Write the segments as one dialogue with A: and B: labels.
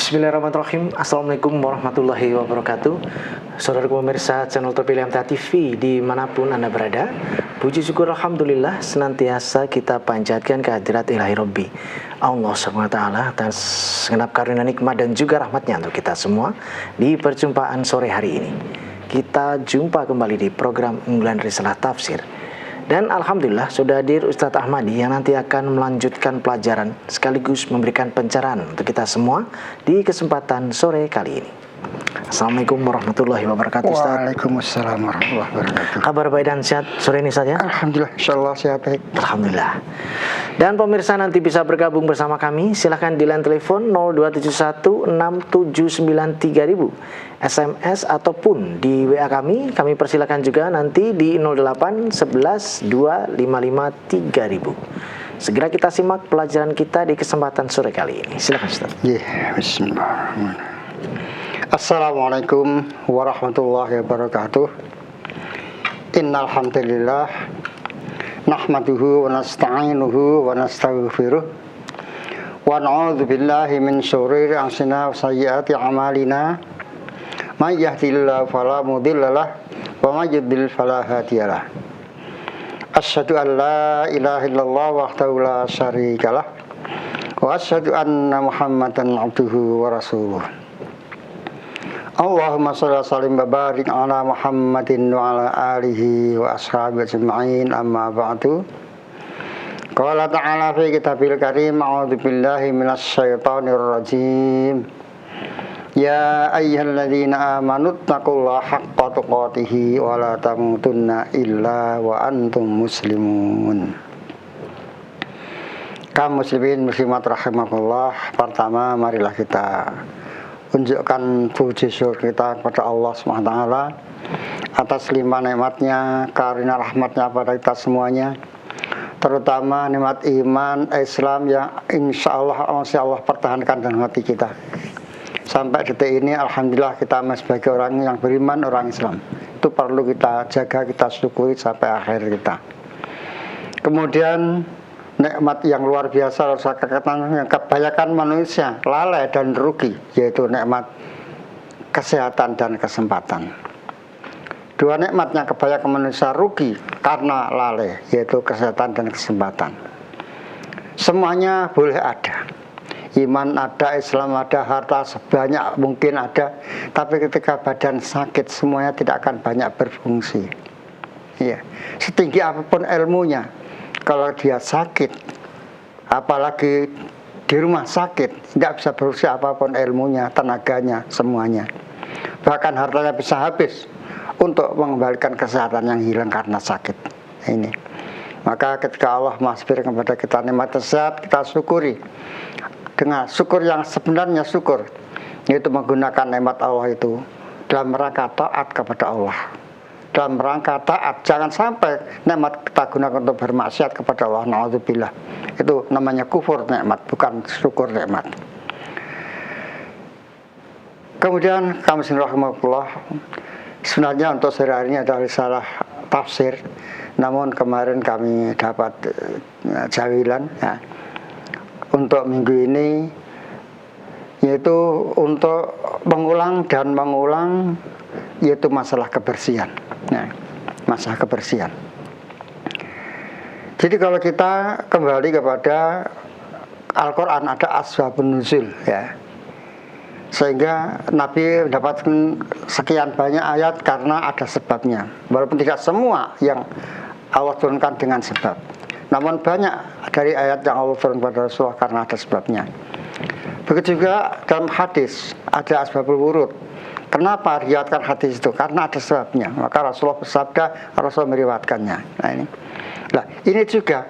A: Bismillahirrahmanirrahim. Assalamualaikum warahmatullahi wabarakatuh. Saudara pemirsa channel terpilih MTA TV dimanapun Anda berada, puji syukur Alhamdulillah senantiasa kita panjatkan kehadirat ilahi Rabbi Allah SWT atas segenap karunia nikmat dan juga rahmatnya untuk kita semua. Di perjumpaan sore hari ini kita jumpa kembali di program unggulan Risalah Tafsir. Dan Alhamdulillah sudah hadir Ustadz Ahmadi yang nanti akan melanjutkan pelajaran sekaligus memberikan pencerahan untuk kita semua di kesempatan sore kali ini. Assalamualaikum warahmatullahi wabarakatuh, Ustadz.
B: Waalaikumsalam warahmatullahi wabarakatuh.
A: Kabar baik dan sehat sore ini saja?
B: Alhamdulillah, insyaallah sehat baik.
A: Alhamdulillah. Dan pemirsa nanti bisa bergabung bersama kami, silahkan di line telepon 02716793.000, SMS ataupun di WA kami persilakan juga nanti di 08112553.000. Segera kita simak pelajaran kita di kesempatan sore kali ini. Silakan Ustaz.
B: Bismillahirrahmanirrahim. Assalamualaikum warahmatullahi wabarakatuh. Innal hamdalillah nahmaduhu wa nasta'inuhu wa nastaghfiruh wa na'udzu billahi min syururi anfusina wa sayyiati a'malina. May yahdihillahu fala mudhillalah wa may yudhlil fala hadiyalah. Asyhadu an la ilaha illallah wahdahu la syarikalah wa asyhadu anna Muhammadan abduhu wa rasuluh. Allahumma shalli wa sallim wa barik ala Muhammadin wa ala alihi wa ashabihi ajma'in, amma ba'du. Qala ta'ala fi kitabil karim, a'udzu billahi minasy syaithanir rajim. Ya ayyuhalladzina amanu taqullaha haqqa tuqatih wa la tamutunna illa wa antum muslimun. Kaum muslimin muslimat rahimakumullah, pertama marilah kita unjukkan puji syukur kita kepada Allah SWT atas limpah nikmatnya, karunia rahmatnya pada kita semuanya, terutama nikmat iman Islam yang insya Allah pertahankan dalam hati kita sampai detik ini. Alhamdulillah kita sebagai orang yang beriman, orang Islam, itu perlu kita jaga, kita syukuri sampai akhir kita. Kemudian nikmat yang luar biasa yang kebanyakan manusia lalai dan rugi, yaitu nikmat kesehatan dan kesempatan. Dua nikmat yang kebanyakan manusia rugi karena lalai, yaitu kesehatan dan kesempatan. Semuanya boleh ada, iman ada, Islam ada, harta sebanyak mungkin ada, tapi ketika badan sakit semuanya tidak akan banyak berfungsi. Ya, setinggi apapun ilmunya, kalau dia sakit, apalagi di rumah sakit, tidak bisa berusaha apapun ilmunya, tenaganya, semuanya. Bahkan hartanya bisa habis untuk mengembalikan kesehatan yang hilang karena sakit. Ini. Maka ketika Allah masbir kepada kita nikmat sehat, kita syukuri. Dengan syukur yang sebenarnya syukur, yaitu menggunakan nikmat Allah itu dalam rangka taat kepada Allah. Dalam rangka taat, jangan sampai nikmat kita gunakan untuk bermaksiat kepada Allah. Na'udzubillah. Itu namanya kufur nikmat, bukan syukur nikmat. Kemudian kami rahimahullah, sebenarnya untuk sehari hari ini adalah risalah tafsir, namun kemarin kami dapat jawilan ya, untuk minggu ini, yaitu untuk mengulang, yaitu masalah kebersihan. Nah, masalah kebersihan. Jadi kalau kita kembali kepada Al-Quran, ada asbabun nuzul ya, sehingga Nabi mendapatkan sekian banyak ayat karena ada sebabnya. Walaupun tidak semua yang Allah turunkan dengan sebab, namun banyak dari ayat yang Allah turunkan kepada Rasulullah karena ada sebabnya. Begitu juga dalam hadis ada asbabul wurud. Kenapa riwayatkan hadis itu? Karena ada sebabnya. Maka Rasulullah bersabda, Rasulullah meriwayatkannya. Nah ini juga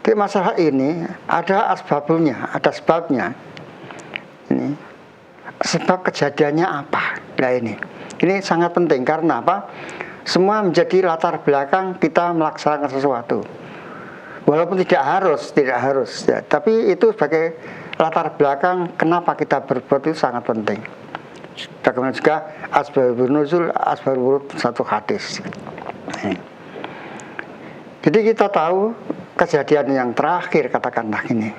B: di masalah ini ada asbabulnya, ada sebabnya. Ini sebab kejadiannya apa? Nah ini sangat penting karena apa? Semua menjadi latar belakang kita melaksanakan sesuatu. Walaupun tidak harus ya, tapi itu sebagai latar belakang kenapa kita berbuat itu sangat penting. Bagaimana juga asbabun nuzul, asbabul wurud, satu hadis. Jadi kita tahu kejadian yang terakhir, katakanlah ini,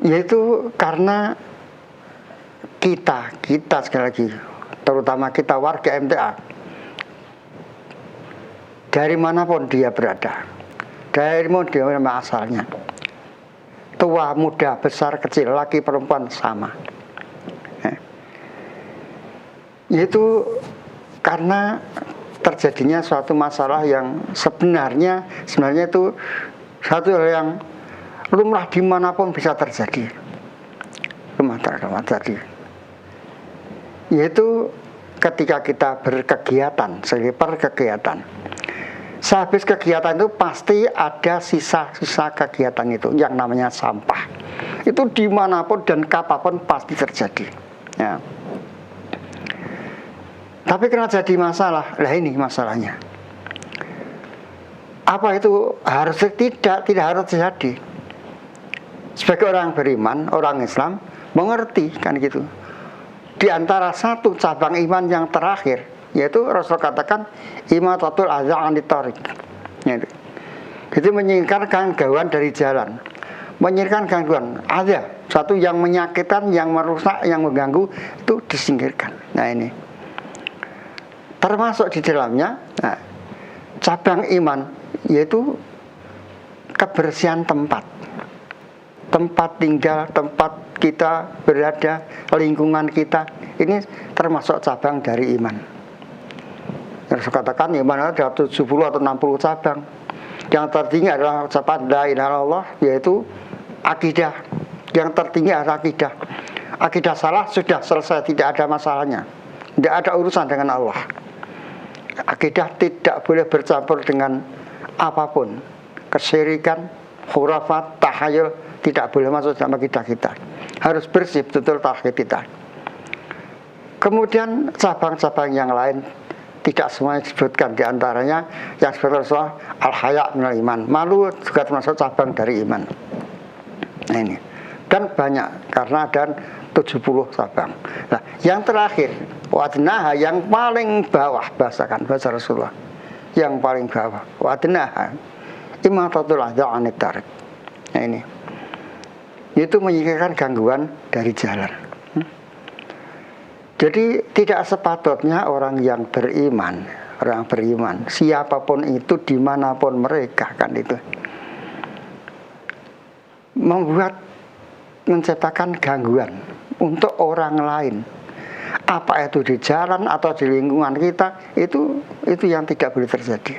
B: Yaitu karena kita sekali lagi, terutama kita warga MTA, dari manapun dia berada, dari mana dia asalnya, tua, muda, besar, kecil, laki, perempuan sama. Yaitu karena terjadinya suatu masalah yang sebenarnya itu satu hal yang lumrah dimanapun bisa terjadi. Lumrah terjadi. Yaitu ketika kita berkegiatan, perkegiatan. Sehabis kegiatan itu pasti ada sisa-sisa kegiatan itu yang namanya sampah. Itu dimanapun dan kapanpun pasti terjadi. Ya. Tapi karena jadi masalah, ini masalahnya. Apa itu harus tidak harus terjadi. Sebagai orang beriman, orang Islam mengerti kan gitu. Di antara satu cabang iman yang terakhir, yaitu Rasul katakan imatatul adza anit thariq. Itu menyingkirkan gangguan dari jalan. Menyingkirkan gangguan ada satu yang menyakitkan, yang merusak, yang mengganggu, itu disingkirkan. Nah ini termasuk di dalamnya cabang iman, yaitu kebersihan tempat tinggal, tempat kita berada, lingkungan kita. Ini termasuk cabang dari iman. Yang saya katakan iman ada 70 atau 60 cabang. Yang tertinggi adalah ucapan la ilaha illallah, yaitu akidah. Yang tertinggi adalah akidah. Akidah salah sudah selesai, tidak ada masalahnya, tidak ada urusan dengan Allah. Akidah tidak boleh bercampur dengan apapun. Kesyirikan, khurafat, tahayul tidak boleh masuk dalam akidah kita. Harus bersih betul tauhid kita. Kemudian cabang-cabang yang lain tidak semuanya disebutkan, di antaranya yang disebut Rasulullah al-haya minal iman. Malu juga termasuk cabang dari iman. Nah ini. Dan banyak karena ada 70 cabang. Nah, yang terakhir wadnaha, yang paling bawah, bahasa Rasulullah, yang paling bawah wadnaha imatatul adza anit thariq. Nah ini itu menyingkirkan gangguan dari jalan. Jadi tidak sepatutnya orang yang beriman, siapapun itu, dimanapun mereka, kan itu menciptakan gangguan untuk orang lain, apa itu di jalan atau di lingkungan kita, itu yang tidak boleh terjadi.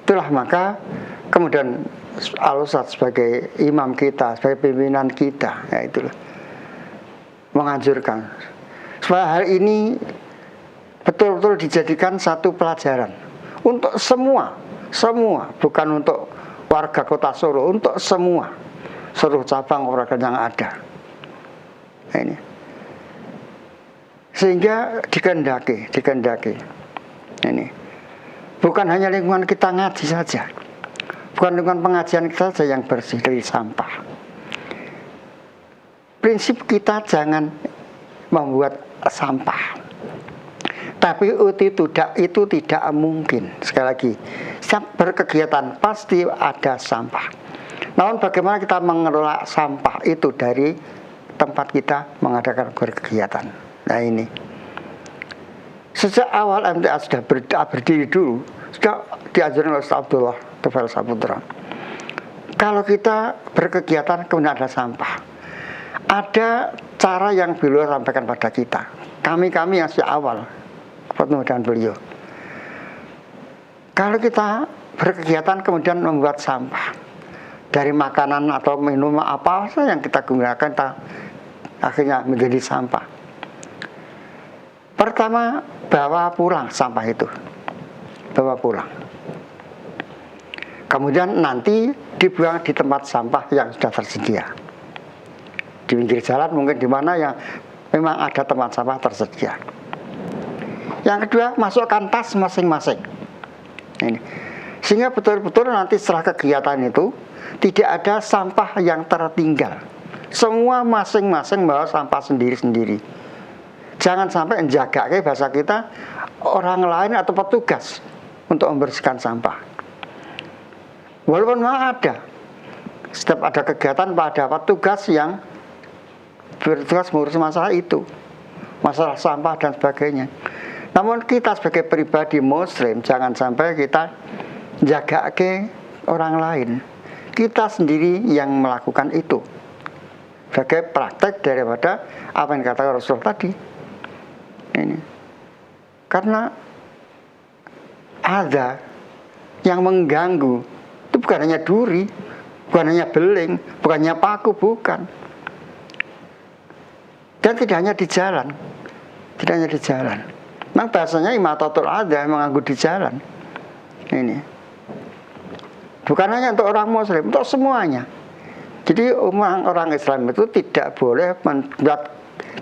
B: Itulah maka kemudian Al-Ustadz sebagai imam kita, sebagai pimpinan kita, ya itulah menganjurkan supaya hal ini betul-betul dijadikan satu pelajaran untuk semua, bukan untuk warga kota Solo, untuk seluruh cabang olahraga yang ada. Nah, ini sehingga dikehendaki ini bukan hanya lingkungan kita ngaji saja, bukan lingkungan pengajian kita saja yang bersih dari sampah. Prinsip kita jangan membuat sampah, tapi itu tidak mungkin. Sekali lagi, setiap berkegiatan pasti ada sampah. Namun bagaimana kita mengelola sampah itu dari tempat kita mengadakan berkegiatan. Nah ini sejak awal MTA sudah berdiri dulu, sudah diajarkan oleh Ustaz Abdullah Tufail Saputra. Kalau kita berkegiatan kemudian ada sampah, ada cara yang beliau sampaikan pada kita. Kami yang sejak awal ketemu dengan beliau. Kalau kita berkegiatan kemudian membuat sampah dari makanan atau minum apa saja yang kita gunakan, akhirnya menjadi sampah. Pertama, bawa pulang sampah itu, bawa pulang. Kemudian nanti dibuang di tempat sampah yang sudah tersedia. Di pinggir jalan mungkin di mana yang memang ada tempat sampah tersedia. Yang kedua, masukkan tas masing-masing. Ini. Sehingga betul-betul nanti setelah kegiatan itu tidak ada sampah yang tertinggal. Semua masing-masing bawa sampah sendiri-sendiri. Jangan sampai menjaga, kayak bahasa kita, orang lain atau petugas untuk membersihkan sampah. Walaupun memang ada Setiap ada kegiatan pada apa tugas yang bertugas mengurus masalah itu, masalah sampah dan sebagainya. Namun kita sebagai pribadi muslim jangan sampai kita jaga ke orang lain. Kita sendiri yang melakukan itu sebagai praktek daripada apa yang dikatakan Rasul tadi. Ini karena ada yang mengganggu, itu bukan hanya duri, bukan hanya beling, bukan hanya paku, bukan. Dan tidak hanya di jalan, tidak hanya di jalan. Memang bahasanya imatatul adha, mengganggu di jalan. Ini bukan hanya untuk orang muslim, untuk semuanya. Jadi orang Islam itu tidak boleh membuat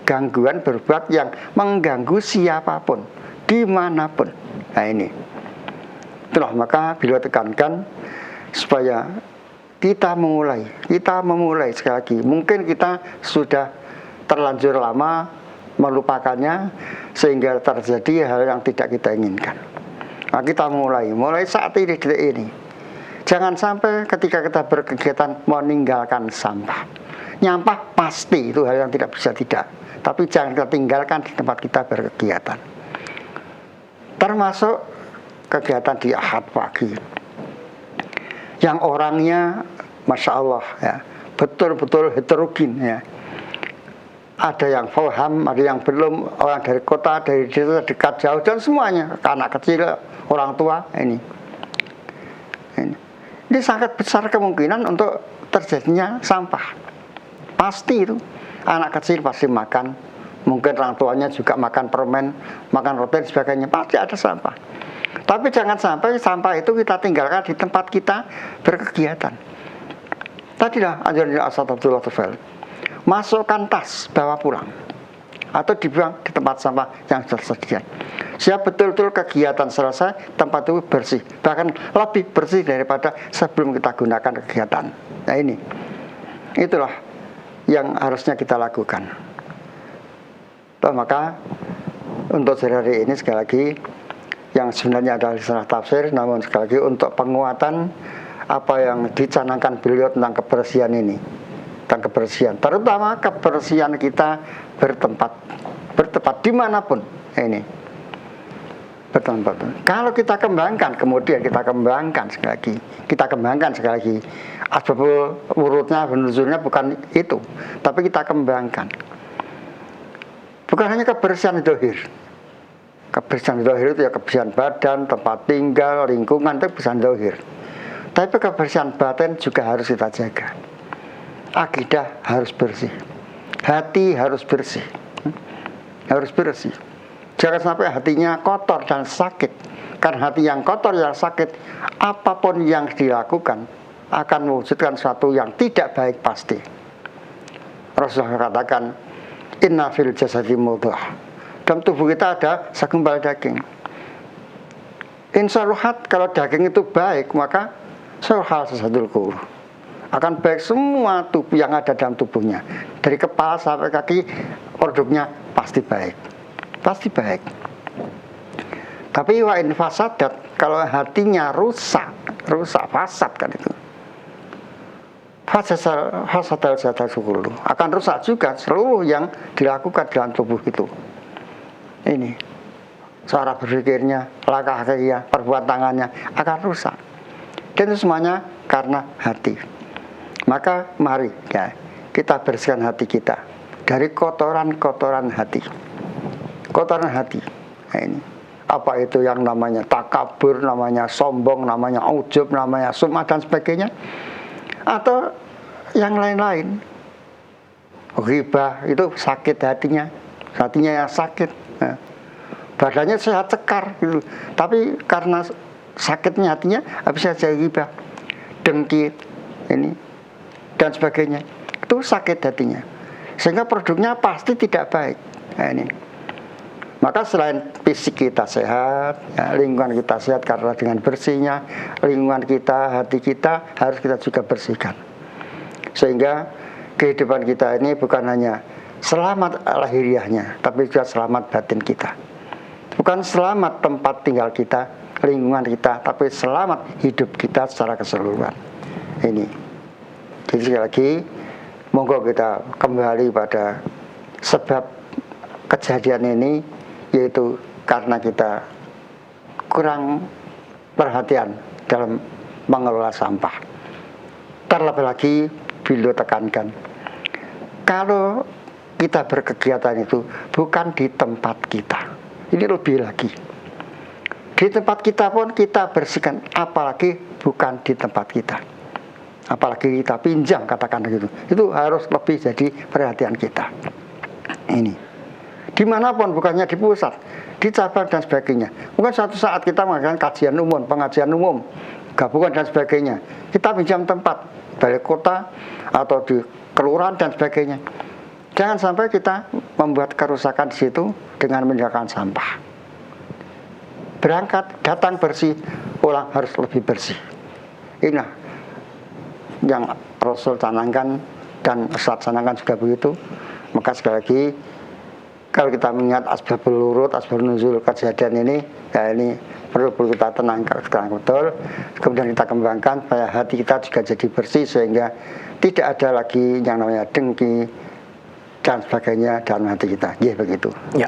B: gangguan, berbuat yang mengganggu siapapun, dimanapun. Nah ini, itulah maka beliau tekankan supaya kita memulai sekali lagi. Mungkin kita sudah terlanjur lama melupakannya sehingga terjadi hal yang tidak kita inginkan. Nah, kita mulai saat ini, detik ini. Jangan sampai ketika kita berkegiatan meninggalkan sampah. Nyampah pasti itu hal yang tidak bisa tidak. Tapi jangan kita tinggalkan di tempat kita berkegiatan. Termasuk kegiatan di Ahad pagi. Yang orangnya, Masya Allah, ya, betul-betul heterogen. Ya. Ada yang paham, ada yang belum, orang dari kota, dari desa, dekat, jauh, dan semuanya. Anak kecil, orang tua, ini. Ini sangat besar kemungkinan untuk terjadinya sampah. Pasti itu. Anak kecil pasti makan. Mungkin orang tuanya juga makan permen, makan roti dan sebagainya. Pasti ada sampah. Tapi jangan sampai sampah itu kita tinggalkan di tempat kita berkegiatan. Tadilah anjuran Asad Abdullah Tufail. Masukkan tas, bawa pulang. Atau dibuang di tempat sampah yang tersedia. Siap betul-betul kegiatan selesai, tempat itu bersih. Bahkan lebih bersih daripada sebelum kita gunakan kegiatan. Nah ini, itulah yang harusnya kita lakukan. Maka untuk hari ini sekali lagi, yang sebenarnya adalah salah tafsir, namun sekali lagi untuk penguatan apa yang dicanangkan beliau tentang kebersihan ini. Tentang kebersihan, terutama kebersihan kita bertempat dimanapun ini. Bertempat. Kalau kita kembangkan, kemudian kita kembangkan sekali lagi. Asbabul wurudnya, penunjuknya bukan itu, tapi kita kembangkan. Bukan hanya kebersihan zahir. Kebersihan zahir itu ya kebersihan badan, tempat tinggal, lingkungan, itu kebersihan zahir. Tapi kebersihan batin juga harus kita jaga. Akidah harus bersih, hati harus bersih, harus bersih. Jangan sampai hatinya kotor dan sakit. Karena hati yang kotor, yang sakit, apapun yang dilakukan akan mewujudkan sesuatu yang tidak baik pasti. Rasulullah katakan, inna fil jasadi mudghah. Dalam tubuh kita ada segumpal daging. Insaluhat, kalau daging itu baik, maka saluhal jasadul kullu. Akan baik semua tubuh yang ada dalam tubuhnya. Dari kepala sampai kaki, produknya pasti baik. Pasti baik. Tapi wa in fasadat, kalau hatinya rusak fasad kan itu. Fasadal jasadul kullu. Akan rusak juga seluruh yang dilakukan dalam tubuh itu. Ini cara berpikirnya, langkah kakinya, perbuatan tangannya akan rusak. Dan itu semuanya karena hati. Maka mari ya, kita bersihkan hati kita dari kotoran-kotoran hati. Kotoran hati. Nah, ini apa itu yang namanya takabur, namanya sombong, namanya ujub, namanya sum'ah dan sebagainya, atau yang lain-lain. Ghibah itu sakit hatinya yang sakit. Nah, badannya sehat cekar gitu. Tapi karena sakitnya hatinya bisa jadi ghibah, dengki, ini dan sebagainya. Itu sakit hatinya. Sehingga produknya pasti tidak baik. Nah, ini. Maka selain fisik kita sehat, ya, lingkungan kita sehat karena dengan bersihnya lingkungan kita, hati kita harus kita juga bersihkan. Sehingga kehidupan kita ini bukan hanya selamat lahiriahnya, tapi juga selamat batin kita. Bukan selamat tempat tinggal kita, lingkungan kita, tapi selamat hidup kita secara keseluruhan. Ini. Jadi sekali lagi, monggo kita kembali pada sebab kejadian ini, yaitu karena kita kurang perhatian dalam mengelola sampah. Terlebih lagi, beliau tekankan, kalau kita berkegiatan itu bukan di tempat kita. Ini lebih lagi. Di tempat kita pun kita bersihkan, apalagi bukan di tempat kita. Apalagi kita pinjam, katakan begitu. Itu harus lebih jadi perhatian kita. Ini. Dimanapun, bukannya di pusat, di cabang dan sebagainya. Mungkin suatu saat kita mengadakan kajian umum, pengajian umum, gabungan dan sebagainya. Kita pinjam tempat, balai kota atau di kelurahan dan sebagainya. Jangan sampai kita membuat kerusakan di situ dengan meninggalkan sampah. Berangkat, datang bersih, pulang harus lebih bersih. Inilah yang Rasul canangkan dan Ustaz canangkan juga begitu. Maka sekali lagi, kalau kita mengingat asbabul wurud, asbabul nuzul kejadian ini, ya ini perlu kita tenangkan betul. Kemudian kita kembangkan supaya hati kita juga jadi bersih, sehingga tidak ada lagi yang namanya dengki dan sebagainya dalam hati kita. Ya begitu.
A: Ya.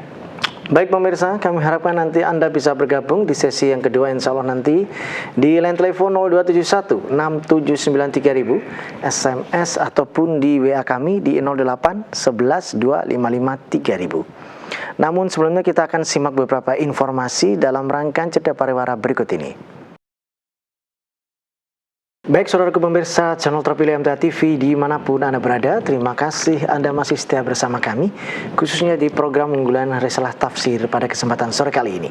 A: Baik pemirsa, kami harapkan nanti Anda bisa bergabung di sesi yang kedua, insya Allah nanti di line telepon 0271 6793 000, SMS ataupun di WA kami di 08 11 255 3000. Namun sebelumnya kita akan simak beberapa informasi dalam rangkaian Jeda Pariwara berikut ini. Baik saudaraku pemirsa channel terpilih MTA TV dimanapun Anda berada, terima kasih Anda masih setia bersama kami, khususnya di program unggulan Risalah Tafsir pada kesempatan sore kali ini.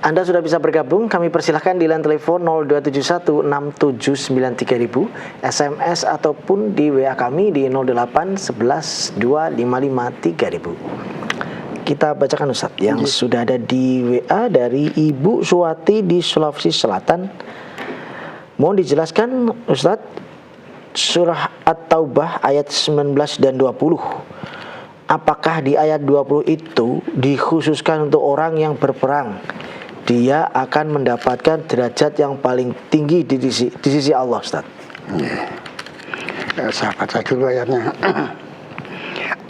A: Anda sudah bisa bergabung, kami persilahkan di line telepon 0271 6793 000, SMS ataupun di WA kami di 08 11 255 3000. Kita bacakan Ustaz yang sudah ada di WA dari Ibu Suwati di Sulawesi Selatan. Mohon dijelaskan Ustadz, surah At-Taubah ayat 19 dan 20. Apakah di ayat 20 itu dikhususkan untuk orang yang berperang? Dia akan mendapatkan derajat yang paling tinggi di sisi Allah, Ustadz.
B: Saya baca dulu ayatnya.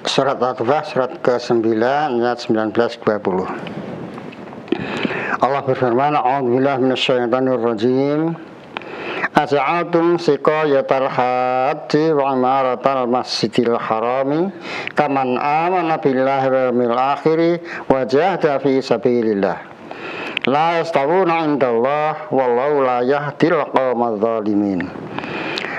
B: Surat At-Taubah, surat ke-9, ayat 19-20. Allah berfirman, A'udzubillahi minasyaitonirrajim. Aja'altum siqayatal hajji wa imaratal masjidil harami kaman amana billahi wal yawmil akhiri wa jahada fi sabilillah la yastawuna indallah wallahu la yahdil qaumadz zalimin.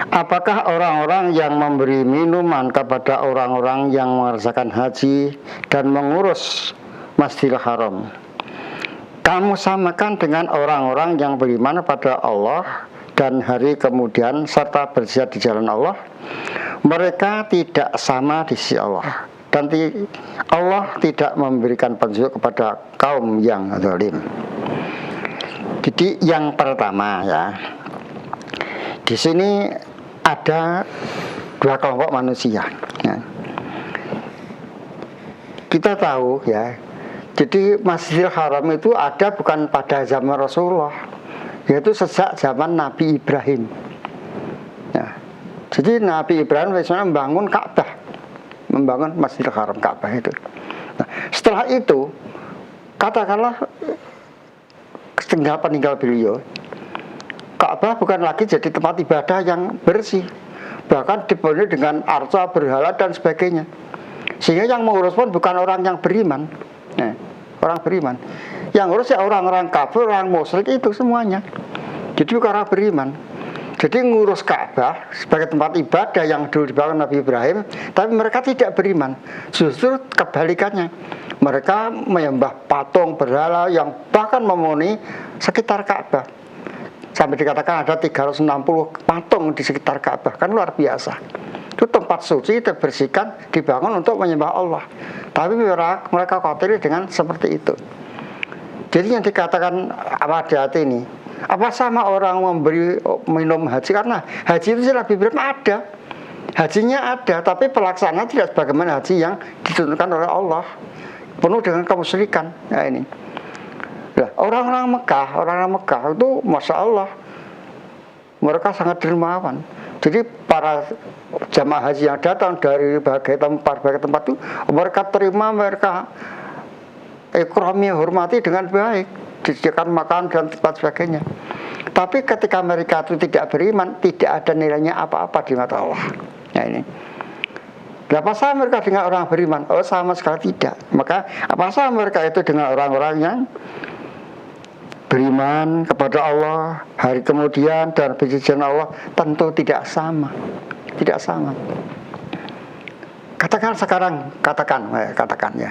B: Apakah orang-orang yang memberi minuman kepada orang-orang yang mengerjakan haji dan mengurus Masjidil Haram kamu samakan dengan orang-orang yang beriman pada Allah dan hari kemudian serta berjihad di jalan Allah? Mereka tidak sama di sisi Allah, dan Allah tidak memberikan petunjuk kepada kaum yang zalim. Jadi yang pertama ya, di sini ada dua kelompok manusia ya. Kita tahu ya, jadi Masjidil Haram itu ada bukan pada zaman Rasulullah, yaitu sejak zaman Nabi Ibrahim. Ya. Jadi Nabi Ibrahim misalnya membangun Ka'bah, membangun Masjidil Haram, Ka'bah itu. Nah, setelah itu, katakanlah tinggal peninggal beliau, Ka'bah bukan lagi jadi tempat ibadah yang bersih, bahkan dipenuhi dengan arca, berhala dan sebagainya. Sehingga yang mengurus pun bukan orang yang beriman. Nah, orang beriman. Yang ngurus ya orang-orang kafir, orang musyrik itu semuanya. Jadi bukan orang beriman. Jadi ngurus Ka'bah sebagai tempat ibadah yang dulu dibangun Nabi Ibrahim, tapi mereka tidak beriman. Justru kebalikannya. Mereka menyembah patung berhala yang bahkan memenuhi sekitar Ka'bah. Sampai dikatakan ada 360 patung di sekitar Ka'bah. Kan luar biasa. Itu tempat suci, dibersihkan, dibangun untuk menyembah Allah. Tapi mereka khawatir dengan seperti itu. Jadi yang dikatakan hati-hati ini, apa sama orang memberi minum haji? Karena haji itu Nabi Ibrahim ada, hajinya ada, tapi pelaksanaan tidak sebagaimana haji yang ditentukan oleh Allah, penuh dengan kemusyrikan. Nah ini, nah, orang-orang Mekah itu masya Allah, mereka sangat dermawan. Jadi para jamaah haji yang datang dari berbagai tempat itu mereka terima, mereka ikrami, hormati dengan baik, disediakan makan dan tempat sebagainya. Tapi ketika mereka itu tidak beriman, tidak ada nilainya apa-apa di mata Allah. Nah ini. Apa sama mereka dengan orang beriman? Oh, sama sekali tidak. Maka apa sama mereka itu dengan orang-orang yang beriman kepada Allah, hari kemudian dan perjanjian Allah? Tentu tidak sama. Tidak sama. Katakan sekarang, katakan ya.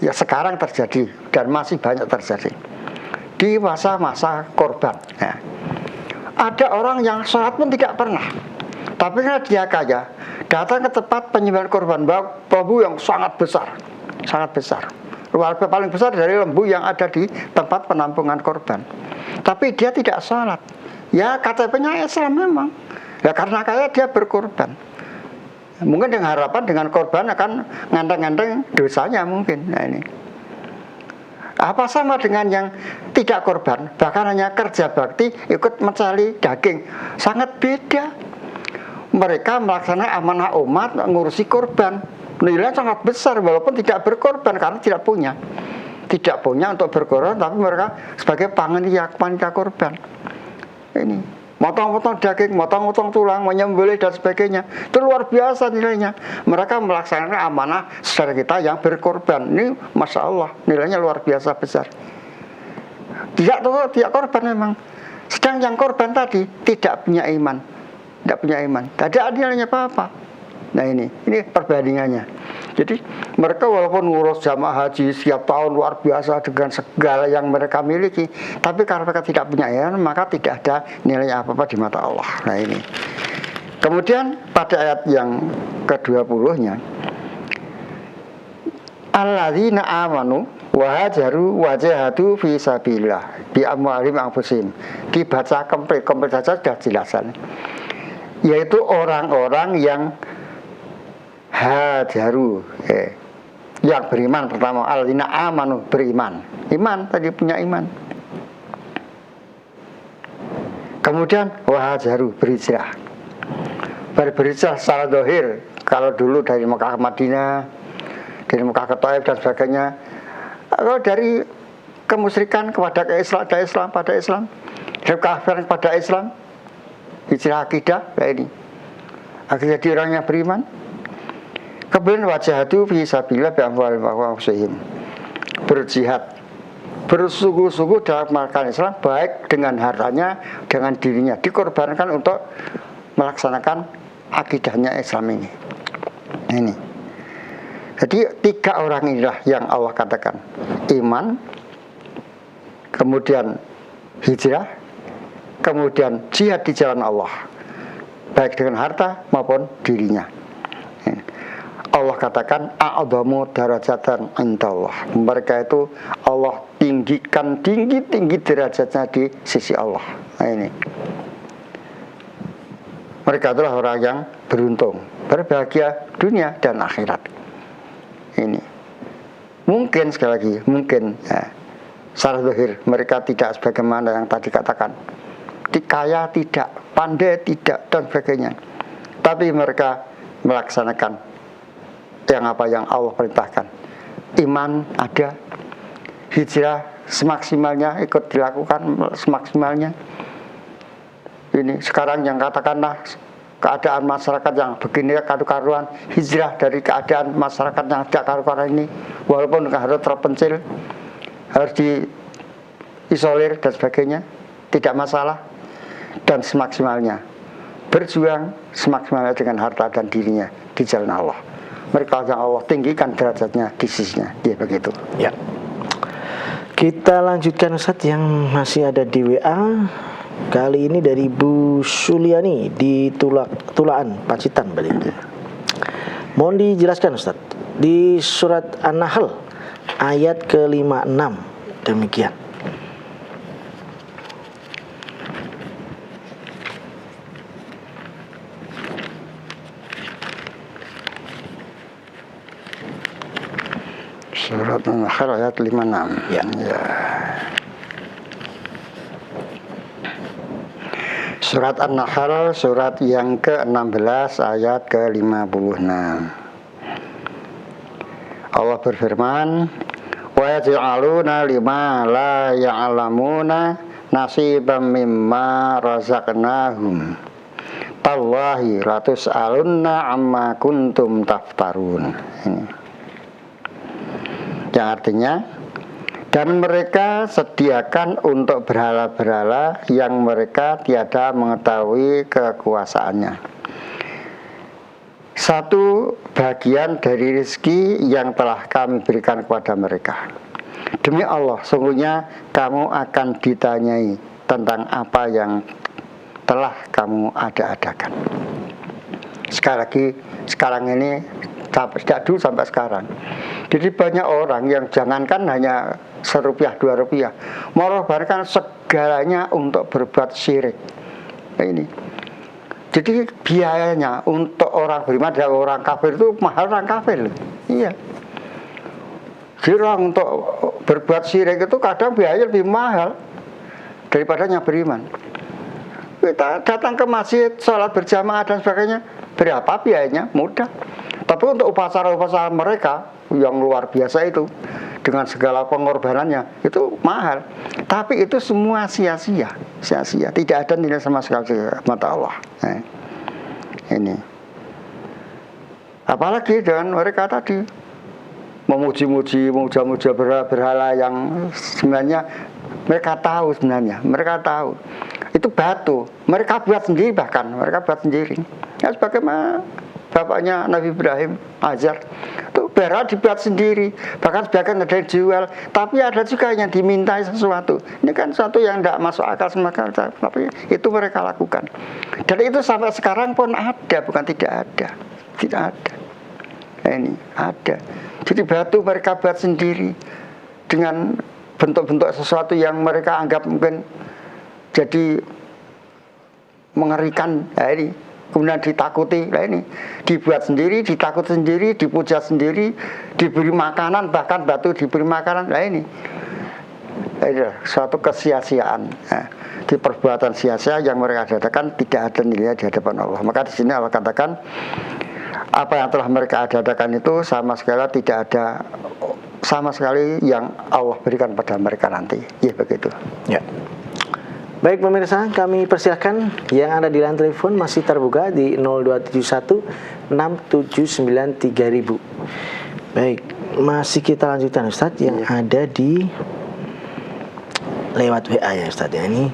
B: Ya sekarang terjadi dan masih banyak terjadi di masa-masa korban. Ya. Ada orang yang sholat pun tidak pernah, tapi karena dia kaya, datang ke tempat penyembelihan korban lembu yang sangat besar, paling besar dari lembu yang ada di tempat penampungan korban. Tapi dia tidak sholat. Ya KTP-nya Islam memang. Ya karena kaya dia berkorban. Mungkin dengan harapan dengan korban akan nganteng-nganteng dosanya mungkin. Nah ini. Apa sama dengan yang tidak korban, bahkan hanya kerja bakti, ikut mencari daging? Sangat beda. Mereka melaksanakan amanah umat, ngurusi korban. Nilai sangat besar walaupun tidak berkorban karena tidak punya. Tidak punya untuk berkorban, tapi mereka sebagai panitia korban. Ini motong-motong daging, motong-motong tulang, menyembelih dan sebagainya. Itu luar biasa nilainya. Mereka melaksanakan amanah saudara kita yang berkorban. Ini Masya Allah, nilainya luar biasa besar. Tidak korban memang. Sedang yang korban tadi tidak punya iman. Tidak punya iman. Tidak ada nilainya apa-apa. Nah ini perbandingannya. Jadi mereka walaupun ngurus jamaah haji setiap tahun luar biasa dengan segala yang mereka miliki, tapi karena mereka tidak punya iman, maka tidak ada nilai apa-apa di mata Allah. Nah ini. Kemudian pada ayat yang ke-20-nya, alladzina amanu wa hajaru wa jahadu fi sabilillah bi amwalihim anfusihim. Dibaca komplit saja sudah jelasan. Yaitu orang-orang yang hajaru, yang beriman. Pertama, alladzina amanu, beriman, iman tadi, punya iman. Kemudian wahajaru, berhijrah. Berhijrah secara zahir. Kalau dulu dari Mekah ke Madinah, dari Mekah ke Taif dan sebagainya. Kalau dari kemusyrikan kepada Islam, pada Islam, dari kafiran pada Islam, hijrah akidah. Ini akhirnya jadi orang yang beriman. Kemudian wajahatu fi sabilillah bi amwalihim wa anfusihim. Berjihad, bersungguh-sungguh dalam melakukan Islam, baik dengan hartanya, dengan dirinya, dikorbankan untuk melaksanakan akidahnya Islam ini. Ini. Jadi 3 orang inilah yang Allah katakan iman, kemudian hijrah, kemudian jihad di jalan Allah, baik dengan harta maupun dirinya. Allah katakan a'adhamu darajatan indallah. Mereka itu Allah tinggikan tinggi derajatnya di sisi Allah. Nah ini. Mereka adalah orang yang beruntung, berbahagia dunia dan akhirat. Ini. Mungkin sekali lagi, mungkin ya, secara zahir mereka tidak sebagaimana yang tadi katakan. Kaya tidak, pandai tidak dan sebagainya. Tapi mereka melaksanakan yang Allah perintahkan. Iman ada, hijrah semaksimalnya ikut dilakukan semaksimalnya. Ini sekarang yang katakanlah keadaan masyarakat yang begini karu-karuan, hijrah dari keadaan masyarakat yang tidak karu-karuan ini, walaupun harus terpencil, harus diisolir dan sebagainya, tidak masalah. Dan semaksimalnya berjuang semaksimalnya dengan harta dan dirinya di jalan Allah. Mereka yang Allah tinggikan derajatnya di sisinya. Dia begitu.
A: Ya. Kita lanjutkan Ustaz yang masih ada di WA. Kali ini dari Bu Suliani di Tulaan, Pacitan, Bali. Mohon dijelaskan Ustaz, di surat An-Nahl ayat ke-56 demikian.
B: Surat An-Nahl ayat 56. Ya. Surat An-Nahl surat yang ke-16 ayat ke-56. Allah berfirman, wa yaj'aluna lima la ya'lamuna nasiban mimma razaqnahum tallahi latus'alunna amma kuntum taftarun. Ini. Yang artinya, dan mereka sediakan untuk berhala-berhala yang mereka tiada mengetahui kekuasaannya satu bagian dari rezeki yang telah kami berikan kepada mereka. Demi Allah, sungguhnya kamu akan ditanyai tentang apa yang telah kamu ada-adakan. Sekali lagi, sekarang ini sejak dulu sampai sekarang. Jadi banyak orang yang jangankan hanya Rp1, Rp2, mengorbankan segalanya untuk berbuat syirik. Nah, ini. Jadi biayanya untuk orang beriman dan orang kafir itu mahal orang kafir. Iya. Jadi orang untuk berbuat syirik itu kadang biayanya lebih mahal daripada yang beriman. Kita datang ke masjid, sholat berjamaah dan sebagainya, berapa biayanya? Mudah. Tapi untuk upacara-upacara mereka yang luar biasa itu, dengan segala pengorbanannya, itu mahal. Tapi itu semua sia-sia. Sia-sia. Tidak ada nilai sama sekali mata Allah. Nah, ini. Apalagi dengan mereka tadi memuji-muji, memuja-muja berhala yang sebenarnya mereka tahu sebenarnya. Mereka tahu. Itu batu. Mereka buat sendiri bahkan. Mereka buat sendiri. Ya sebagaimana bapaknya Nabi Ibrahim, Azar, itu berhala dibuat sendiri, bahkan sebagian ada yang dijual, tapi ada juga yang dimintai sesuatu. Ini kan sesuatu yang tidak masuk akal sama sekali, tapi itu mereka lakukan. Dan itu sampai sekarang pun ada, bukan tidak ada, tidak ada. Nah, ini ada. Jadi batu mereka buat sendiri dengan bentuk-bentuk sesuatu yang mereka anggap mungkin jadi mengerikan. Nah, ini. Kemudian ditakuti, nah ini dibuat sendiri, ditakuti sendiri, dipuja sendiri, diberi makanan, bahkan batu diberi makanan, nah ini suatu kesia-siaan. Nah, di perbuatan sia-sia yang mereka adakan tidak ada nilai di hadapan Allah. Maka di sini Allah katakan apa yang telah mereka adakan itu sama sekali tidak ada sama sekali yang Allah berikan pada mereka nanti. Ya begitu.
A: Ya. Baik pemirsa, kami persilahkan yang ada di line telepon masih terbuka di 0271 679 3000. Baik, masih kita lanjutkan Ustadz yang ada di lewat WA ya Ustadz ya. Ini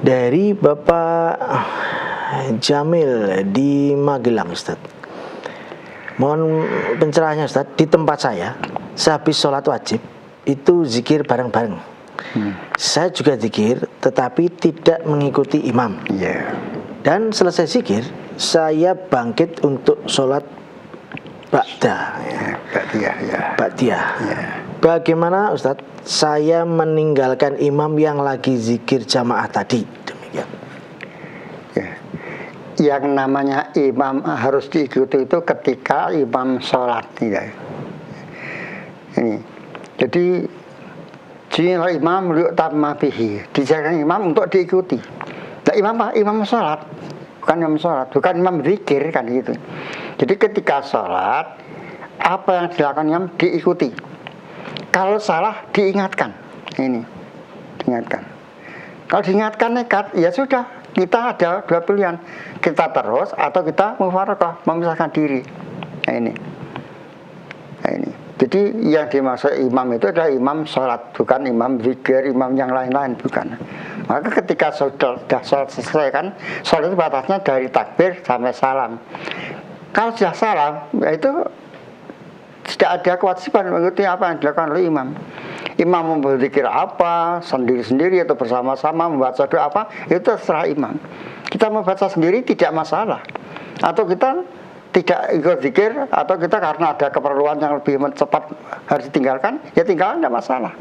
A: dari Bapak Jamil di Magelang Ustadz. Mohon pencerahannya Ustadz, di tempat saya sehabis sholat wajib itu zikir bareng-bareng. Saya juga zikir tetapi tidak mengikuti imam. Dan selesai zikir saya bangkit untuk sholat Ba'diyah. Bagaimana Ustadz saya meninggalkan imam yang lagi zikir jamaah tadi? Demikian.
B: Yang namanya imam harus diikuti itu ketika imam sholat. Ini. Jadi jika imam yu'tamma bihi, dijadikan imam untuk diikuti. Nah, imam apa? Imam sholat, bukan imam zikir kan gitu. Jadi ketika sholat, apa yang dilakukan imam diikuti. Kalau salah diingatkan. Ini, diingatkan. Kalau diingatkan nekat, ya sudah. Kita ada dua pilihan, kita terus atau kita mufaroqah, memisahkan diri. Nah ini. Jadi yang dimaksud imam itu adalah imam sholat, bukan imam zikir, imam yang lain-lain, bukan. Maka ketika sudah sholat selesai kan, sholat itu batasnya dari takbir sampai salam. Kalau sudah salam, itu tidak ada kewajiban mengikuti apa yang dilakukan oleh imam. Imam berzikir apa, sendiri-sendiri atau bersama-sama, membaca doa apa, itu terserah imam. Kita membaca sendiri tidak masalah. Atau kita tidak ikut zikir, atau kita karena ada keperluan yang lebih cepat harus ditinggalkan, ya tinggalkan, tidak masalah.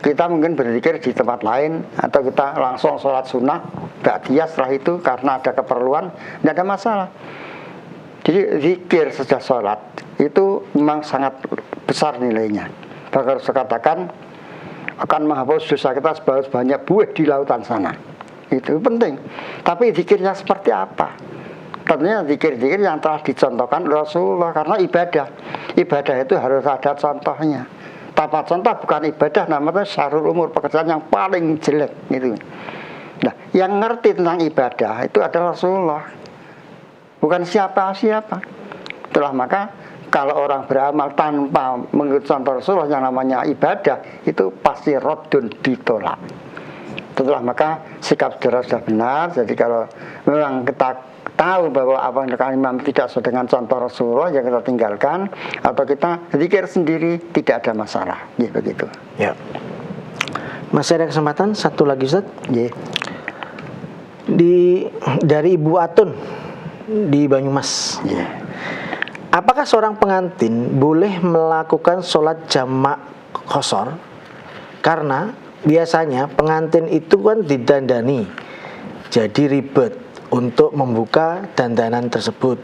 B: Kita mungkin berzikir di tempat lain, atau kita langsung sholat sunnah ba'diyah setelah itu karena ada keperluan, tidak ada masalah. Jadi zikir sejak sholat itu memang sangat besar nilainya. Bahkan saya katakan akan menghapus dosa kita sebanyak buih di lautan sana. itu penting. Tapi zikirnya seperti apa? Tentunya zikir-zikir yang telah dicontohkan Rasulullah, karena ibadah itu harus ada contohnya. Tanpa contoh bukan ibadah, namanya syarul umur, pekerjaan yang paling jelek gitu. Nah, yang ngerti tentang ibadah itu adalah Rasulullah, bukan siapa-siapa. Itulah maka kalau orang beramal tanpa mengikut contoh Rasulullah yang namanya ibadah, itu pasti raddun, ditolak. Itulah maka sikap saudara sudah benar. Jadi kalau memang kita tahu bahwa apa yang dilakukan imam tidak sesuai dengan contoh Rasulullah, yang kita tinggalkan, atau kita zikir sendiri, tidak ada masalah. Ya begitu.
A: Ya. Masih ada kesempatan satu lagi, Ustaz?
B: Ya.
A: Dari Ibu Atun di Banyumas.
B: Ya.
A: Apakah seorang pengantin boleh melakukan sholat jamak qashar? Karena biasanya pengantin itu kan didandani, jadi ribet untuk membuka dandanan tersebut,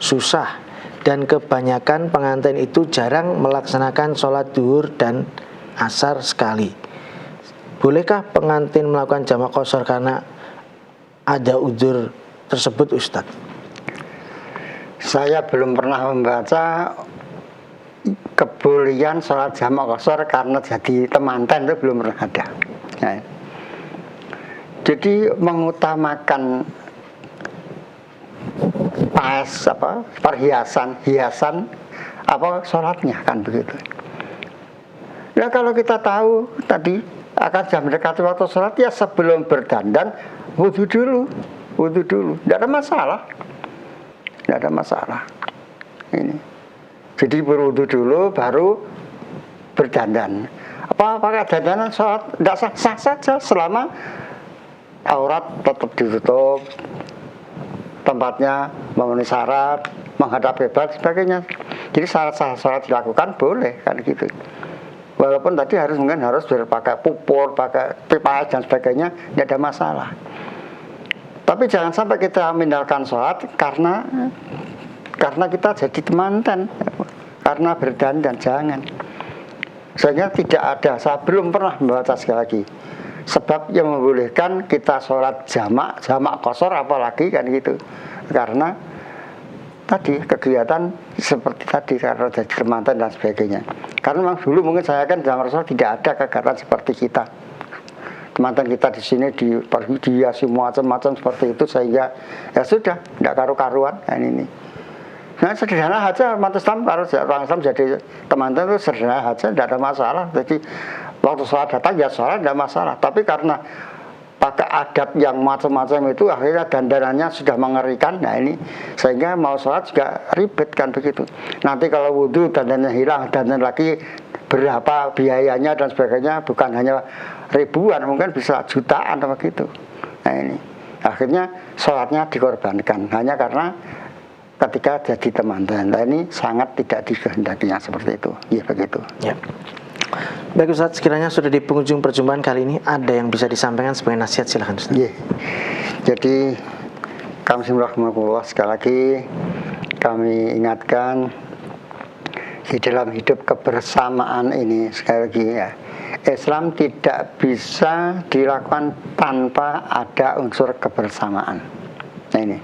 A: susah, dan kebanyakan pengantin itu jarang melaksanakan sholat duhur dan asar sekali. Bolehkah pengantin melakukan jamak qashar karena ada udzur tersebut, Ustadz?
B: Saya belum pernah membaca kebolehan sholat jamak qashar karena jadi temanten, itu belum pernah ada. Ya. Jadi mengutamakan hiasan apa sholatnya kan begitu. Nah kalau kita tahu tadi akan jam mendekati waktu sholat, ya sebelum berdandan wudhu dulu, tidak ada masalah. Tidak ada masalah. Ini. Jadi berwudu dulu baru berdandan. Pakai dandanan sholat tidak sah saja selama aurat tetap ditutup, tempatnya memenuhi syarat, menghadap bebas sebagainya. Jadi syarat sholat dilakukan boleh kan gitu. Walaupun tadi mungkin harus berpakai pupur, pakai pipa dan sebagainya, tidak ada masalah. Tapi jangan sampai kita meninggalkan sholat karena kita jadi temanten, karena berdandan, jangan. Sehingga tidak ada, saya belum pernah membaca sekali lagi sebab yang membolehkan kita sholat jamak qashar apalagi kan gitu. Karena tadi kegiatan seperti tadi, karena jadi temanten dan sebagainya. Karena memang dulu mungkin saya kan zaman Rasul tidak ada kegiatan seperti kita. Teman-teman kita di sini dihiasi macam-macam seperti itu, sehingga ya sudah tidak karu-karuan ini. Nah sederhana saja umat Islam, kalau orang Islam jadi teman-teman itu sederhana saja, tidak ada masalah. Jadi waktu sholat datang ya sholat tidak masalah. Tapi karena pakai adat yang macam-macam itu akhirnya dandanannya sudah mengerikan. Nah ini sehingga mau sholat juga ribet kan begitu. Nanti kalau wudhu dandannya hilang, dandan lagi berapa biayanya dan sebagainya, bukan hanya ribuan, mungkin bisa jutaan atau begitu. Nah ini akhirnya sholatnya dikorbankan hanya karena ketika jadi teman-teman. Nah ini sangat tidak dikehendakinya seperti itu. Ya begitu. Ya.
A: Baik Ustaz, sekiranya sudah di penghujung perjumpaan kali ini, ada yang bisa disampaikan sebagai nasihat, silahkan Ustaz.
B: Ya. Jadi kami rahmatullah, sekali lagi kami ingatkan di dalam hidup kebersamaan ini, sekali lagi ya, Islam tidak bisa dilakukan tanpa ada unsur kebersamaan. Nah ini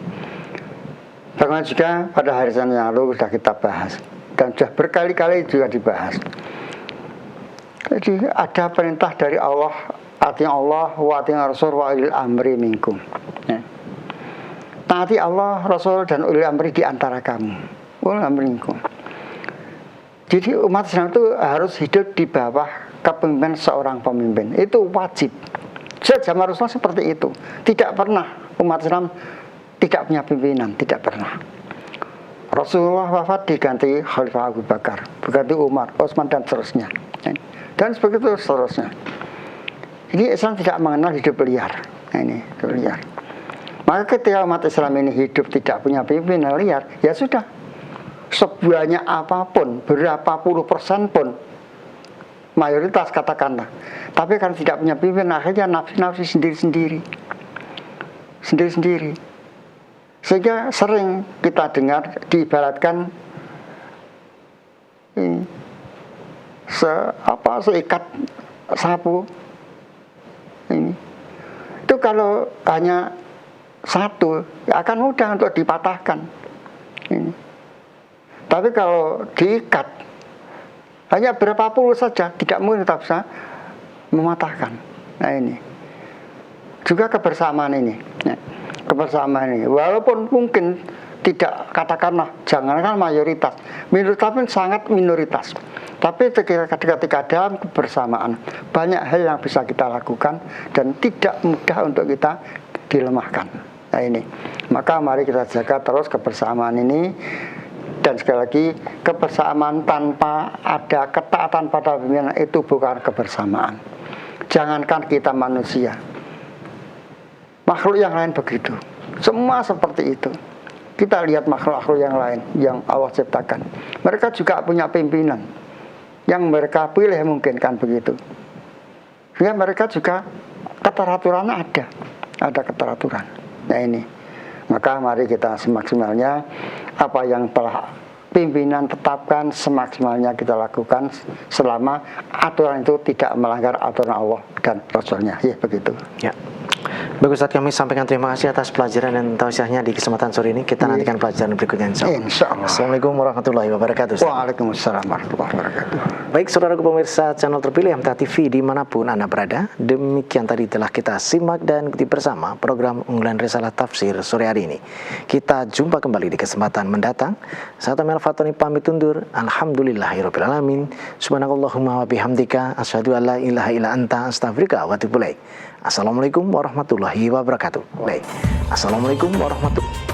B: bagaimana juga pada hari Senin yang lalu sudah kita bahas dan sudah berkali-kali juga dibahas. Jadi ada perintah dari Allah, ati Allah wa ati Rasul wa ulil amri minkum. Ya. Taati Allah, Rasul dan ulil amri di antara kamu. Ulil amri minkum. Jadi umat Islam itu harus hidup di bawah kepemimpinan seorang pemimpin. Itu wajib. Sejak zaman Rasulullah seperti itu. Tidak pernah umat Islam tidak punya pimpinan, tidak pernah. Rasulullah wafat diganti Khalifah Abu Bakar, diganti Umar, Utsman dan seterusnya. Dan sebegitu seterusnya. Jadi Islam tidak mengenal hidup liar. Nah ini hidup liar. Maka ketika umat Islam ini hidup tidak punya pimpinan liar, ya sudah. Sebanyak apapun, berapa puluh persen pun, mayoritas katakanlah, tapi kan tidak punya pimpinan, akhirnya nafsi sendiri-sendiri, sehingga sering kita dengar diibaratkan ini seikat sapu ini. Itu kalau hanya satu, ya akan mudah untuk dipatahkan. Ini. Tapi kalau diikat, hanya berapa puluh saja, tidak mungkin kita bisa mematahkan. Nah ini. Juga kebersamaan ini. Nah, kebersamaan ini. Walaupun mungkin tidak, katakanlah, jangankan mayoritas. Minoritas pun sangat minoritas. Tapi ketika dalam kebersamaan, banyak hal yang bisa kita lakukan dan tidak mudah untuk kita dilemahkan. Nah ini, maka mari kita jaga terus kebersamaan ini. Dan sekali lagi, kebersamaan tanpa ada ketaatan pada pimpinan itu bukan kebersamaan. Jangankan kita manusia, makhluk yang lain begitu. Semua seperti itu. Kita lihat makhluk-makhluk yang lain yang Allah ciptakan. Mereka juga punya pimpinan yang mereka pilih, mungkin kan begitu. Sehingga mereka juga keteraturan ada keteraturan. Nah ini, maka mari kita semaksimalnya apa yang telah pimpinan tetapkan, semaksimalnya kita lakukan selama aturan itu tidak melanggar aturan Allah dan Rasulnya. Ya begitu.
A: Ya. Bagus, Ustaz, kami sampaikan terima kasih atas pelajaran dan tausiahnya di kesempatan sore ini. Kita nantikan pelajaran berikutnya,
B: insyaallah.
A: Assalamualaikum warahmatullahi wabarakatuh, Ustaz.
B: Waalaikumsalam warahmatullahi wabarakatuh.
A: Baik, saudaraku pemirsa channel terpilih MTA TV dimanapun Anda berada, demikian tadi telah kita simak dan ikuti bersama program unggulan Risalah Tafsir sore hari ini. Kita jumpa kembali di kesempatan mendatang. Saya Tamel Fatoni pamit undur. Alhamdulillahirabbil alamin. Subhanakallahumma wa bihamdika asyhadu an la ilaha illa anta astaghfiruka wa atubu ilaik. Assalamualaikum warahmatullahi wabarakatuh. Baik. Assalamualaikum warahmatullahi wabarakatuh.